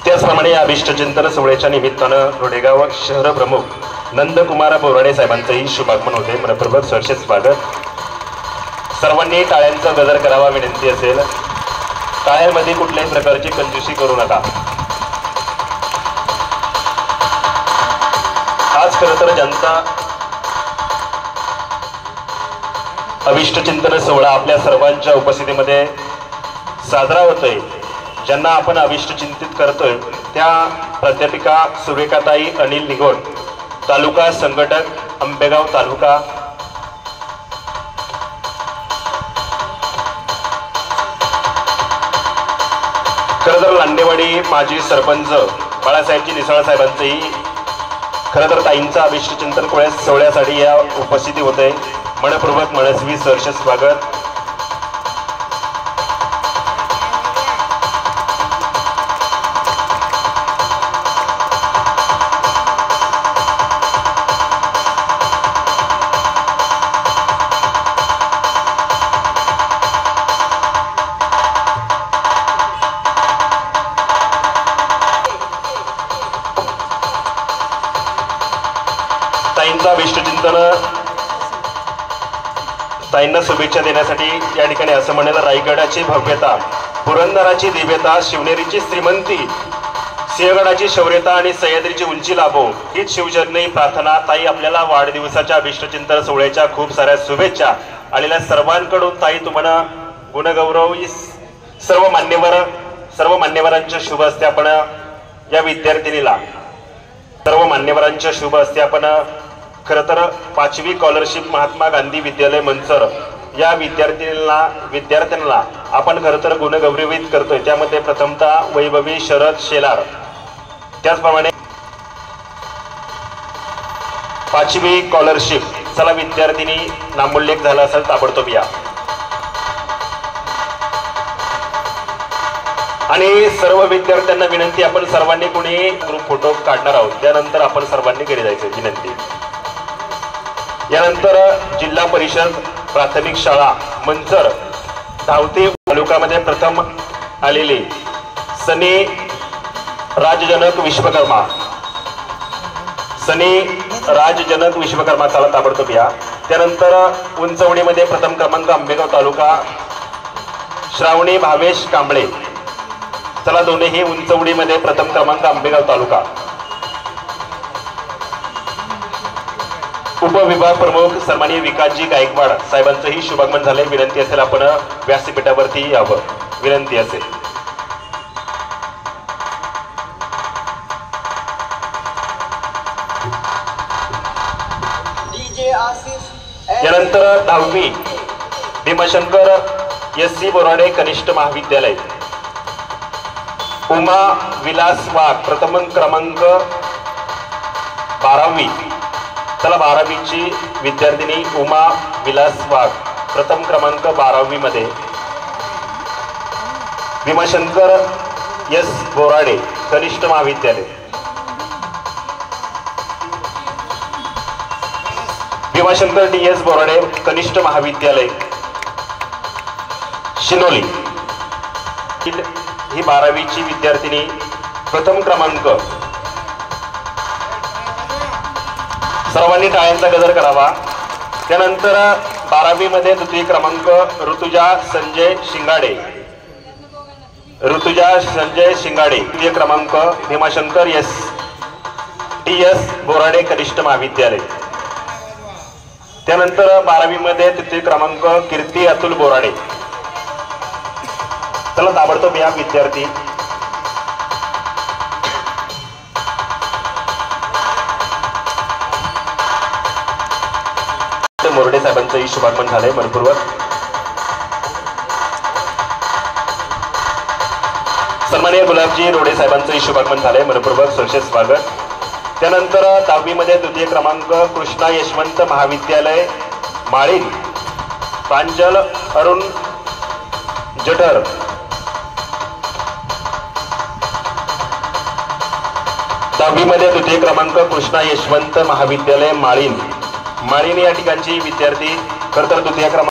त्याचप्रमाणे या अभिष्टचिंतन सोहळ्याच्या निमित्तानं रोडेगाव शहर प्रमुख नंदकुमार बोराडे साहेबांचंही शुभागमन होते. मनपूर्वक सहर्ष स्वागत. सर्वांनी टाळ्यांचा गजर करावा विनंती असेल. टाळ्यांमध्ये कुठल्याही प्रकारची कंजूसी करू नका. आज खरं तर ज्यांचा अभिष्टचिंतन सोहळा आपल्या सर्वांच्या उपस्थितीमध्ये साजरा होतोय, ज्यांना आपण अभिष्टचिंतित करतोय त्या प्राध्यापिका सुरेखाताई अनिल निगोड, तालुका संघटक आंबेगाव तालुका. खरं तर लांडेवाडी माजी सरपंच बाळासाहेबजी निसाळ साहेबांचंही खरं तर ताईंचा अभिष्टचिंतन सोहळ्यासाठी या उपस्थिती होते. मनपूर्वक मनस्वी सहर्ष स्वागत. ताईंचा अभिष्टचिंतन ताईंना शुभेच्छा देण्यासाठी या ठिकाणी असं म्हणेल, रायगडाची भव्यता, पुरंदराची दिव्यता, शिवनेरीची श्रीमंती, सिंहगडाची शौर्यता आणि सह्याद्रीची उंची लाभो हीच शिवचरणी प्रार्थना. ताई आपल्याला वाढदिवसाच्या अभिष्टचिंतन सोहळ्याच्या खूप साऱ्या शुभेच्छा. आलेल्या सर्वांकडून ताई तुम्हाला गुणगौरव सर्व मान्यवरांच्या शुभ हस्ते आपण या विद्यार्थिनीला सर्व मान्यवरांच्या शुभ हस्ते आपण खरं तर 5वी स्कॉलरशिप महात्मा गांधी विद्यालय मंचर या विद्यार्थ्यांना आपण खरं तर गुणगौरवित करतोय. त्यामध्ये प्रथमतः वैभवी शरद शेलार, त्याचप्रमाणे 5वी स्कॉलरशिप. चला विद्यार्थिनी नामोल्लेख झाला असेल ताबडतोब या. आणि सर्व विद्यार्थ्यांना विनंती, आपण सर्वांनी कोणी ग्रुप फोटो काढणार आहोत, त्यानंतर आपण सर्वांनी घरी जायचं विनंती. यानंतर जिल्हा परिषद प्राथमिक शाळा मंचर धावते तालुक्यामध्ये प्रथम आलेले सनी राजजनक विश्वकर्मा चला ताबडतोब या. त्यानंतर उंचवडीमध्ये प्रथम क्रमांक आंबेगाव तालुका श्रावणी भावेश कांबळे. चला दोन्ही उंचवडीमध्ये प्रथम क्रमांक आंबेगाव तालुका. उपविभाग प्रमुख सन्माननीय विकासजी गायकवाड साहेबांचंही शुभागमन झाले. विनंती असेल आपण व्यासपीठावरती यावं विनंती असेल. यानंतर 10वी भीमाशंकर SC बोराडे कनिष्ठ महाविद्यालय उमा विलास वाघ प्रथम क्रमांक 12वी. चला 12वीची विद्यार्थिनी उमा विलास वाघ प्रथम क्रमांक 12वी मध्ये. भीमाशंकर S बोराडे कनिष्ठ महाविद्यालय, भीमाशंकर DS बोराडे कनिष्ठ महाविद्यालय शिनोली ही 12वीची विद्यार्थिनी प्रथम क्रमांक. सर्वांनी टाळ्यांचा गजर करावा. त्यानंतर 12वी मध्ये द्वितीय क्रमांक ऋतुजा संजय शिंगाडे. तृतीय क्रमांक भीमाशंकर TS बोराडे कनिष्ठ महाविद्यालय. त्यानंतर 12वी मध्ये तृतीय क्रमांक कीर्ती अतुल बोराडे. चला ताबडतोब या विद्यार्थी. मोरडे साहेबांचंही शुभागमन झालंय. मनपूर्वक सन्माननीय गुलाबजी रोडे साहेबांचंही शुभागमन झालंय. मनपूर्वक सहर्ष स्वागत. त्यानंतर 10वी मध्ये द्वितीय क्रमांक कृष्णा यशवंत महाविद्यालय माळीन प्रांजल अरुण जठर. दहावी मध्ये द्वितीय क्रमांक कृष्णा यशवंत महाविद्यालय माळीन या ठिकाणची विद्यार्थी खरं तर द्वितीय क्रमांक